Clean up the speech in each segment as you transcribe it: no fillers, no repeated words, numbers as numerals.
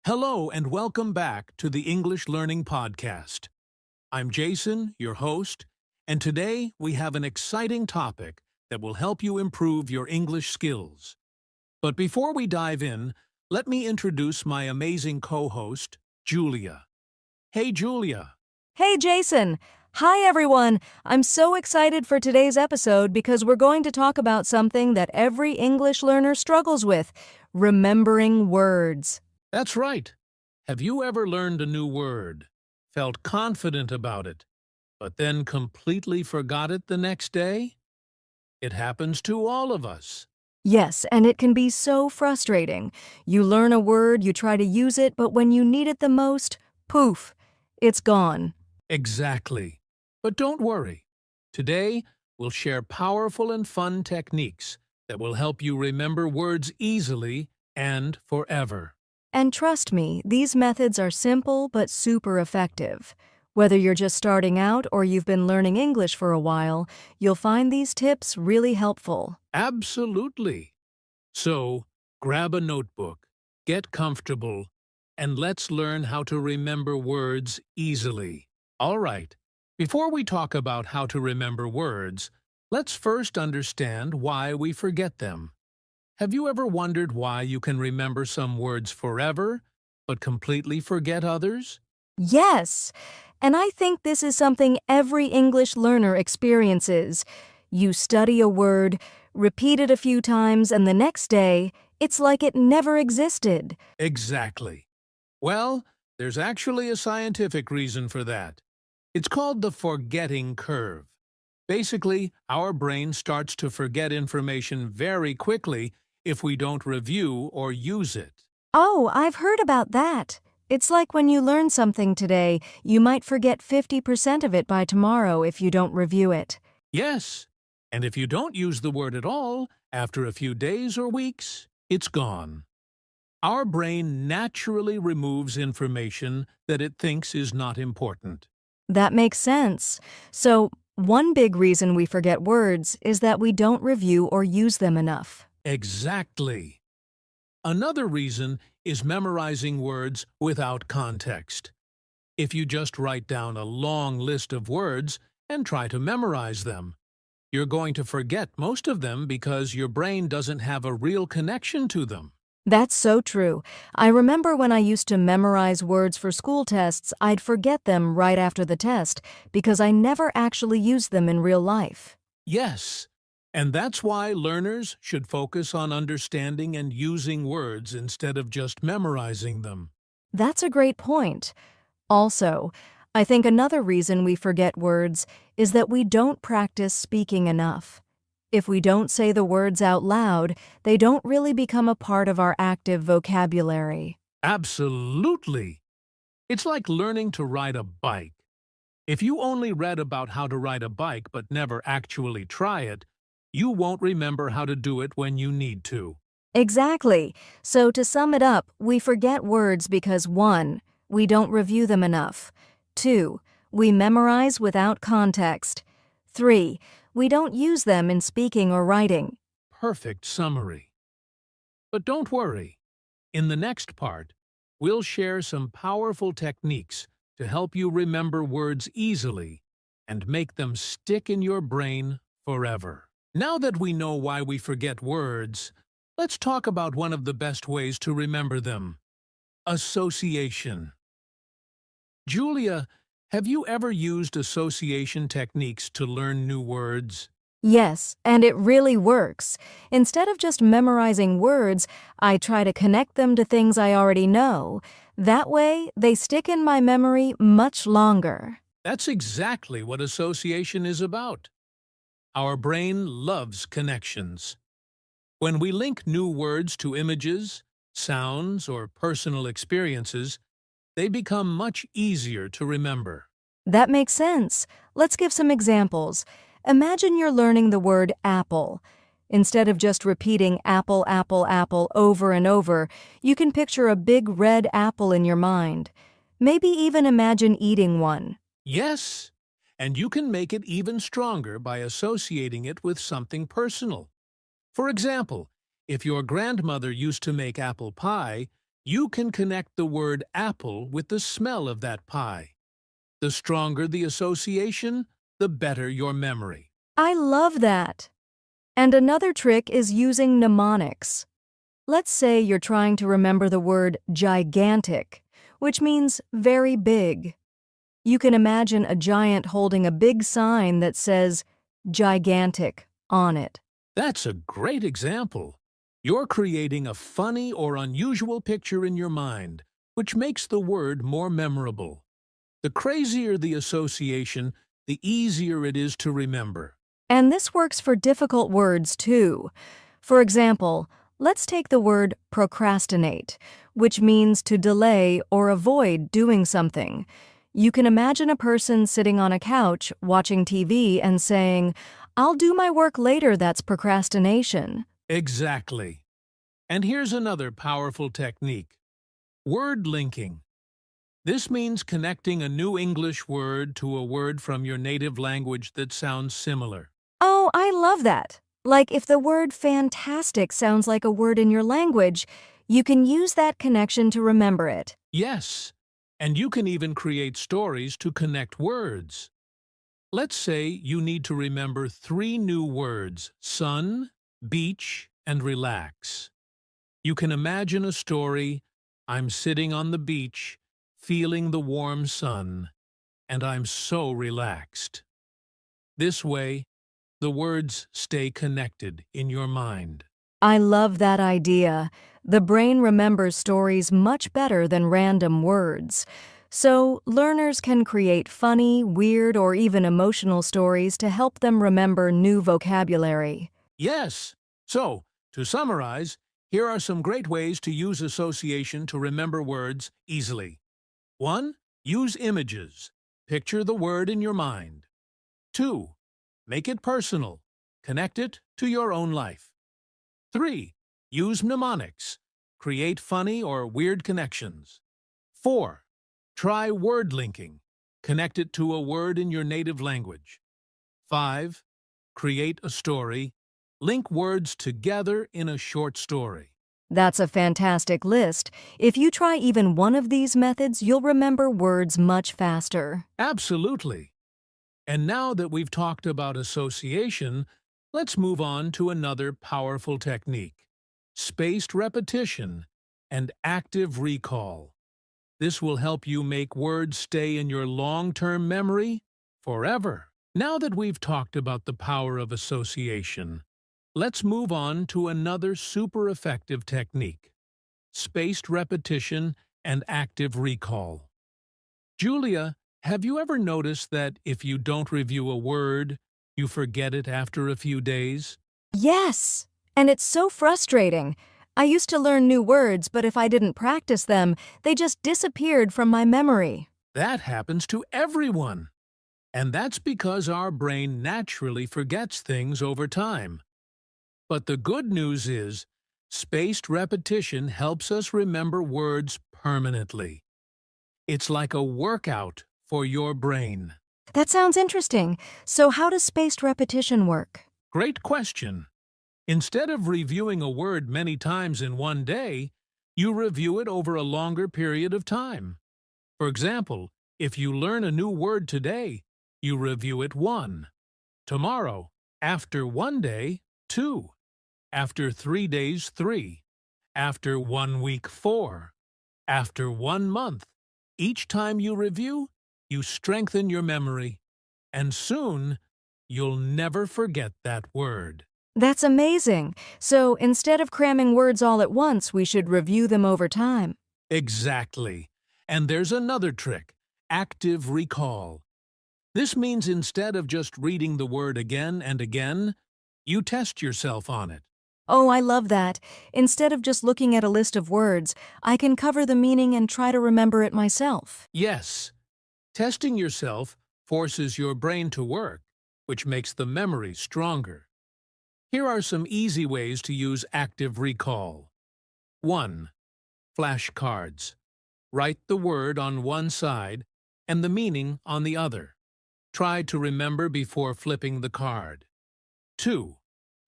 Hello and welcome back to the English Learning Podcast. I'm Jason, your host, and today we have an exciting topic that will help you improve your English skills. But before we dive in, let me introduce my amazing co-host, Julia. Hey, Julia. Hey, Jason. Hi, everyone. I'm so excited for today's episode because we're going to talk about something that every English learner struggles with: remembering words. That's right. Have you ever learned a new word, felt confident about it, but then completely forgot it the next day? It happens to all of us. Yes, and it can be so frustrating. You learn a word, you try to use it, but when you need it the most, poof, it's gone. Exactly. But don't worry. Today, we'll share powerful and fun techniques that will help you remember words easily and forever. And trust me, these methods are simple but super effective. Whether you're just starting out or you've been learning English for a while, you'll find these tips really helpful. Absolutely. So, grab a notebook, get comfortable, and let's learn how to remember words easily. All right. Before we talk about how to remember words, let's first understand why we forget them. Have you ever wondered why you can remember some words forever, but completely forget others? Yes, and I think this is something every English learner experiences. You study a word, repeat it a few times, and the next day, it's like it never existed. Exactly. Well, there's actually a scientific reason for that. It's called the forgetting curve. Basically, our brain starts to forget information very quickly if we don't review or use it. Oh, I've heard about that. It's like when you learn something today, you might forget 50% of it by tomorrow if you don't review it. Yes, and if you don't use the word at all, after a few days or weeks, it's gone. Our brain naturally removes information that it thinks is not important. That makes sense. So, one big reason we forget words is that we don't review or use them enough. Exactly. Another reason is memorizing words without context. If you just write down a long list of words and try to memorize them, you're going to forget most of them because your brain doesn't have a real connection to them. That's so true. I remember when I used to memorize words for school tests, I'd forget them right after the test because I never actually used them in real life. Yes, and that's why learners should focus on understanding and using words instead of just memorizing them. That's a great point. Also, I think another reason we forget words is that we don't practice speaking enough. If we don't say the words out loud, they don't really become a part of our active vocabulary. Absolutely. It's like learning to ride a bike. If you only read about how to ride a bike but never actually try it, you won't remember how to do it when you need to. Exactly. So to sum it up, we forget words because 1. We don't review them enough. 2. We memorize without context. 3. We don't use them in speaking or writing. Perfect summary. But don't worry. In the next part, we'll share some powerful techniques to help you remember words easily and make them stick in your brain forever. Now that we know why we forget words, let's talk about one of the best ways to remember them: association. Julia, have you ever used association techniques to learn new words? Yes, and it really works. Instead of just memorizing words, I try to connect them to things I already know. That way, they stick in my memory much longer. That's exactly what association is about. Our brain loves connections. When we link new words to images, sounds, or personal experiences, they become much easier to remember. That makes sense. Let's give some examples. Imagine you're learning the word apple. Instead of just repeating apple, apple, apple over and over, you can picture a big red apple in your mind. Maybe even imagine eating one. Yes, and you can make it even stronger by associating it with something personal. For example, if your grandmother used to make apple pie, You can connect the word apple with the smell of that pie. The stronger the association, the better your memory. I love that. And another trick is using mnemonics. Let's say you're trying to remember the word gigantic, which means very big. You can imagine a giant holding a big sign that says gigantic on it. That's a great example. You're creating a funny or unusual picture in your mind, which makes the word more memorable. The crazier the association, the easier it is to remember. And this works for difficult words too. For example, let's take the word procrastinate, which means to delay or avoid doing something. You can imagine a person sitting on a couch watching TV and saying, "I'll do my work later, that's procrastination." Exactly. And here's another powerful technique. Word linking. This means connecting a new English word to a word from your native language that sounds similar. Oh, I love that. Like if the word fantastic sounds like a word in your language, you can use that connection to remember it. Yes, and you can even create stories to connect words. Let's say you need to remember 3 new words: sun, beach, and relax. You can imagine a story: I'm sitting on the beach, feeling the warm sun, and I'm so relaxed. This way, the words stay connected in your mind. I love that idea. The brain remembers stories much better than random words. So, learners can create funny, weird, or even emotional stories to help them remember new vocabulary. Yes! So, to summarize, here are some great ways to use association to remember words easily. 1. Use images. Picture the word in your mind. 2. Make it personal. Connect it to your own life. 3. Use mnemonics. Create funny or weird connections. 4. Try word linking. Connect it to a word in your native language. 5. Create a story. Link words together in a short story. That's a fantastic list. If you try even one of these methods, you'll remember words much faster. Absolutely. And now that we've talked about association, let's move on to another powerful technique: spaced repetition and active recall. This will help you make words stay in your long-term memory forever. Now that we've talked about the power of association, let's move on to another super effective technique: spaced repetition and active recall. Julia, have you ever noticed that if you don't review a word, you forget it after a few days? Yes! And it's so frustrating. I used to learn new words, but if I didn't practice them, they just disappeared from my memory. That happens to everyone. And that's because our brain naturally forgets things over time. But the good news is, spaced repetition helps us remember words permanently. It's like a workout for your brain. That sounds interesting. So how does spaced repetition work? Great question. Instead of reviewing a word many times in one day, you review it over a longer period of time. For example, if you learn a new word today, you review it 1. Tomorrow, after 1 day, 2. After 3 days, 3. After 1 week, 4. After 1 month. Each time you review, you strengthen your memory, and soon you'll never forget that word. That's amazing. So instead of cramming words all at once, we should review them over time. Exactly. And there's another trick: active recall. This means instead of just reading the word again and again, you test yourself on it. Oh, I love that. Instead of just looking at a list of words, I can cover the meaning and try to remember it myself. Yes, testing yourself forces your brain to work, which makes the memory stronger. Here are some easy ways to use active recall. 1. Flashcards. Write the word on one side and the meaning on the other. Try to remember before flipping the card. 2.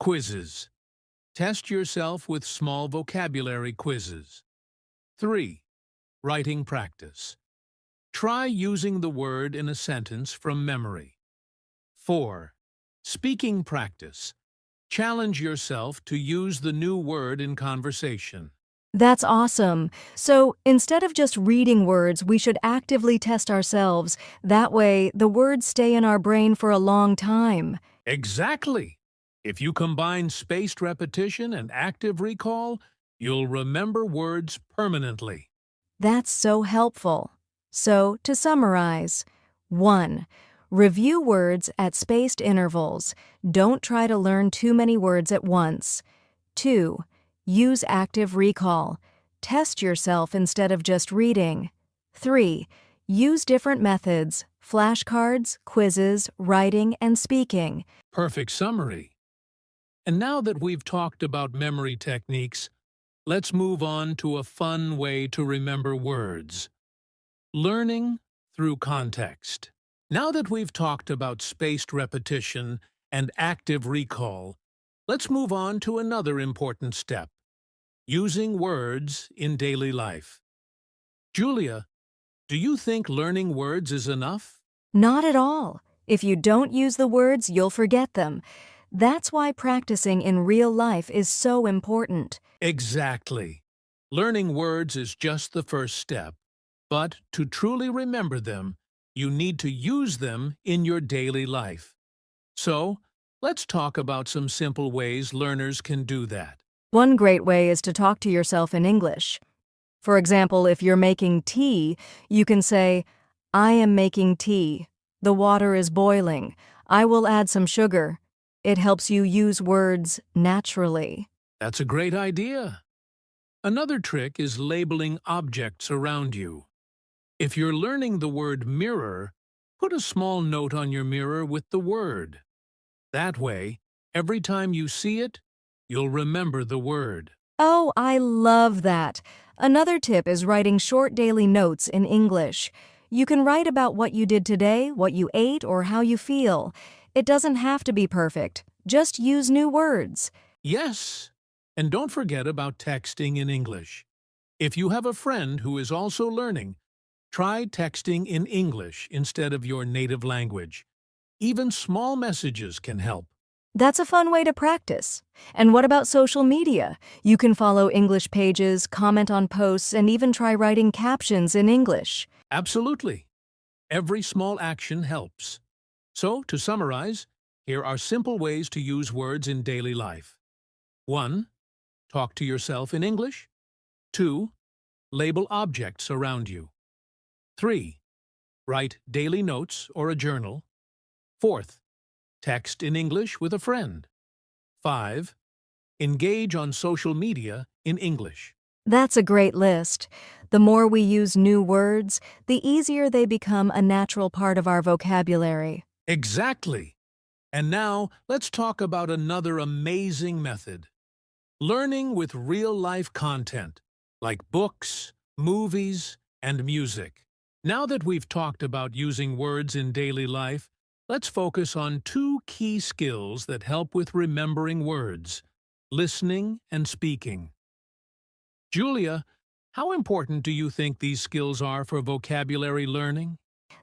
Quizzes. Test yourself with small vocabulary quizzes. 3. Writing practice. Try using the word in a sentence from memory. 4. Speaking practice. Challenge yourself to use the new word in conversation. That's awesome. So instead of just reading words, we should actively test ourselves. That way, the words stay in our brain for a long time. Exactly! If you combine spaced repetition and active recall, you'll remember words permanently. That's so helpful. So, to summarize, 1. Review words at spaced intervals. Don't try to learn too many words at once. 2. Use active recall. Test yourself instead of just reading. 3. Use different methods: flashcards, quizzes, writing, and speaking. Perfect summary. And now that we've talked about memory techniques, let's move on to a fun way to remember words. Learning through context. Now that we've talked about spaced repetition and active recall, let's move on to another important step: using words in daily life. Julia, do you think learning words is enough? Not at all. If you don't use the words, you'll forget them. That's why practicing in real life is so important. Exactly. Learning words is just the first step, but to truly remember them, you need to use them in your daily life. So, let's talk about some simple ways learners can do that. One great way is to talk to yourself in English. For example, if you're making tea, you can say, "I am making tea. The water is boiling. I will add some sugar." It helps you use words naturally. That's a great idea. Another trick is labeling objects around you. If you're learning the word mirror, put a small note on your mirror with the word. That way, every time you see it, you'll remember the word. Oh, I love that. Another tip is writing short daily notes in English. You can write about what you did today, what you ate, or how you feel. It doesn't have to be perfect. Just use new words. Yes, and don't forget about texting in English. If you have a friend who is also learning, try texting in English instead of your native language. Even small messages can help. That's a fun way to practice. And what about social media? You can follow English pages, comment on posts, and even try writing captions in English. Absolutely. Every small action helps. So, to summarize, here are simple ways to use words in daily life. 1. Talk to yourself in English. 2. Label objects around you. 3. Write daily notes or a journal. 4th. Text in English with a friend. 5. Engage on social media in English. That's a great list. The more we use new words, the easier they become a natural part of our vocabulary. Exactly. And now, let's talk about another amazing method. Learning with real-life content, like books, movies, and music. Now that we've talked about using words in daily life, let's focus on two key skills that help with remembering words: listening and speaking. Julia, how important do you think these skills are for vocabulary learning?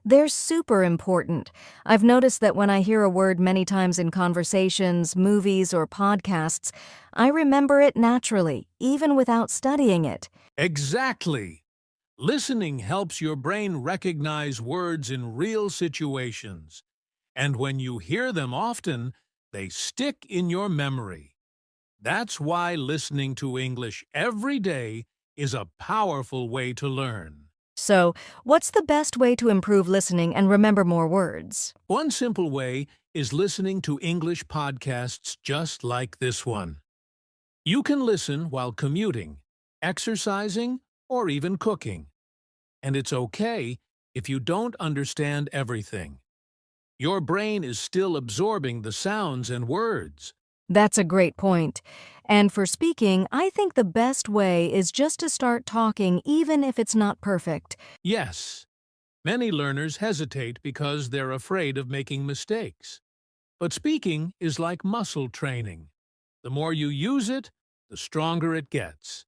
They're super important. I've noticed that when I hear a word many times in conversations, movies, or podcasts, I remember it naturally, even without studying it. Exactly. Listening helps your brain recognize words in real situations. And when you hear them often, they stick in your memory. That's why listening to English every day is a powerful way to learn. So, what's the best way to improve listening and remember more words? One simple way is listening to English podcasts just like this one. You can listen while commuting, exercising, or even cooking. And it's okay if you don't understand everything. Your brain is still absorbing the sounds and words. That's a great point. And for speaking, I think the best way is just to start talking even if it's not perfect. Yes, many learners hesitate because they're afraid of making mistakes. But speaking is like muscle training. The more you use it, the stronger it gets.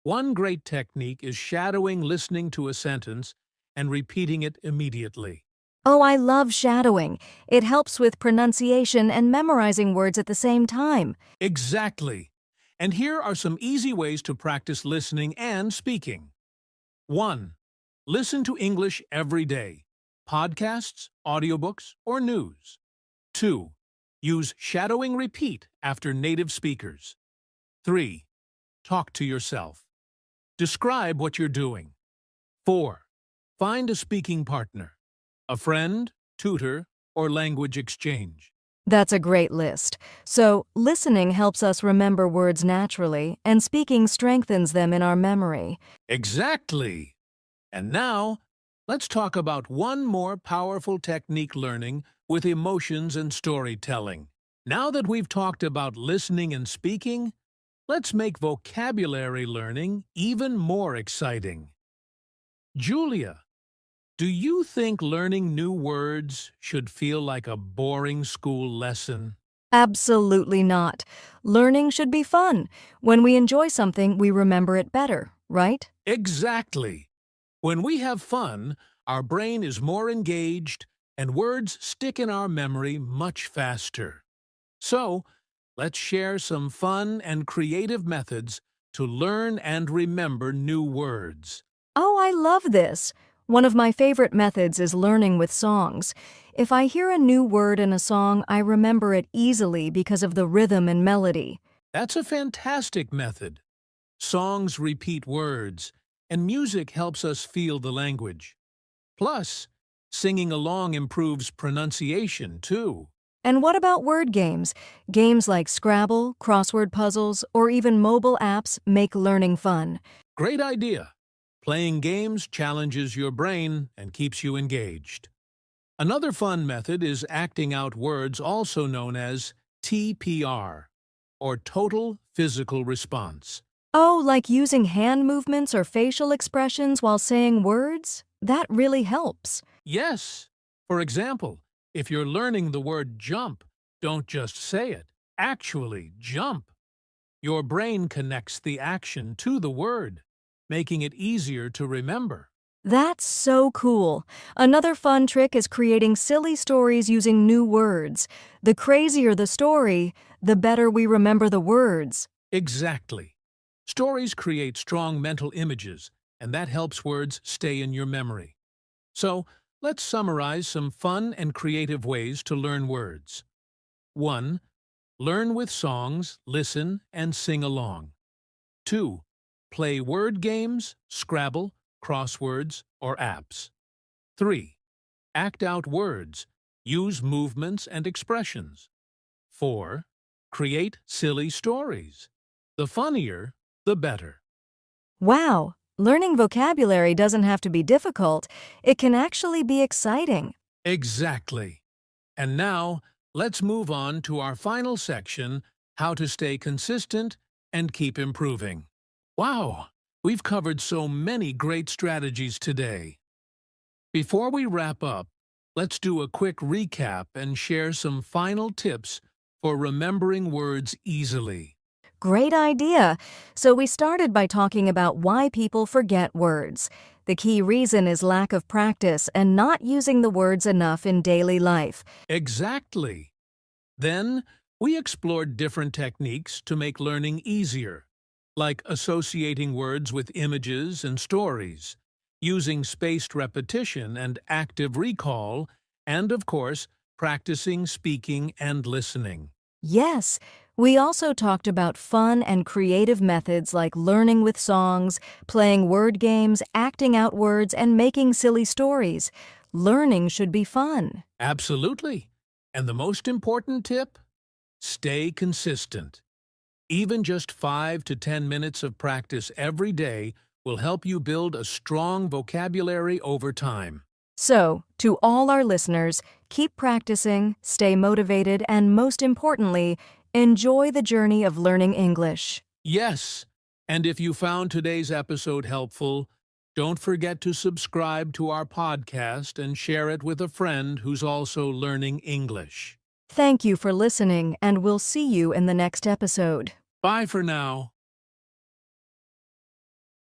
One great technique is shadowing listening to a sentence and repeating it immediately. Oh, I love shadowing. It helps with pronunciation and memorizing words at the same time. Exactly. And here are some easy ways to practice listening and speaking. 1. Listen to English every day. Podcasts, audiobooks, or news. 2. Use shadowing repeat after native speakers. 3. Talk to yourself. Describe what you're doing. 4. Find a speaking partner, a friend, tutor, or language exchange. That's a great list. So, listening helps us remember words naturally, and speaking strengthens them in our memory. Exactly. And now, let's talk about one more powerful technique learning with emotions and storytelling. Now that we've talked about listening and speaking, let's make vocabulary learning even more exciting. Julia, do you think learning new words should feel like a boring school lesson? Absolutely not. Learning should be fun. When we enjoy something, we remember it better, right? Exactly. When we have fun, our brain is more engaged and words stick in our memory much faster. So, let's share some fun and creative methods to learn and remember new words. Oh, I love this. One of my favorite methods is learning with songs. If I hear a new word in a song, I remember it easily because of the rhythm and melody. That's a fantastic method. Songs repeat words, and music helps us feel the language. Plus, singing along improves pronunciation, too. And what about word games? Games like Scrabble, crossword puzzles, or even mobile apps make learning fun. Great idea. Playing games challenges your brain and keeps you engaged. Another fun method is acting out words, also known as TPR, or Total Physical Response. Oh, like using hand movements or facial expressions while saying words? That really helps. Yes. For example, if you're learning the word jump, don't just say it. Actually, jump. Your brain connects the action to the word, making it easier to remember. That's so cool. Another fun trick is creating silly stories using new words. The crazier the story, the better we remember the words. Exactly. Stories create strong mental images, and that helps words stay in your memory. So, let's summarize some fun and creative ways to learn words. 1. Learn with songs, listen, and sing along. 2. Play word games, Scrabble, crosswords, or apps. 3. Act out words. Use movements and expressions. 4. Create silly stories. The funnier, the better. Wow, learning vocabulary doesn't have to be difficult. It can actually be exciting. Exactly. And now, let's move on to our final section, how to stay consistent and keep improving. Wow, we've covered so many great strategies today. Before we wrap up, let's do a quick recap and share some final tips for remembering words easily. Great idea. So we started by talking about why people forget words. The key reason is lack of practice and not using the words enough in daily life. Exactly. Then, we explored different techniques to make learning easier, like associating words with images and stories, using spaced repetition and active recall, and, of course, practicing speaking and listening. Yes, we also talked about fun and creative methods like learning with songs, playing word games, acting out words, and making silly stories. Learning should be fun. Absolutely. And the most important tip? Stay consistent. Even just 5 to 10 minutes of practice every day will help you build a strong vocabulary over time. So, to all our listeners, keep practicing, stay motivated, and most importantly, enjoy the journey of learning English. Yes, and if you found today's episode helpful, don't forget to subscribe to our podcast and share it with a friend who's also learning English. Thank you for listening, and we'll see you in the next episode. Bye for now.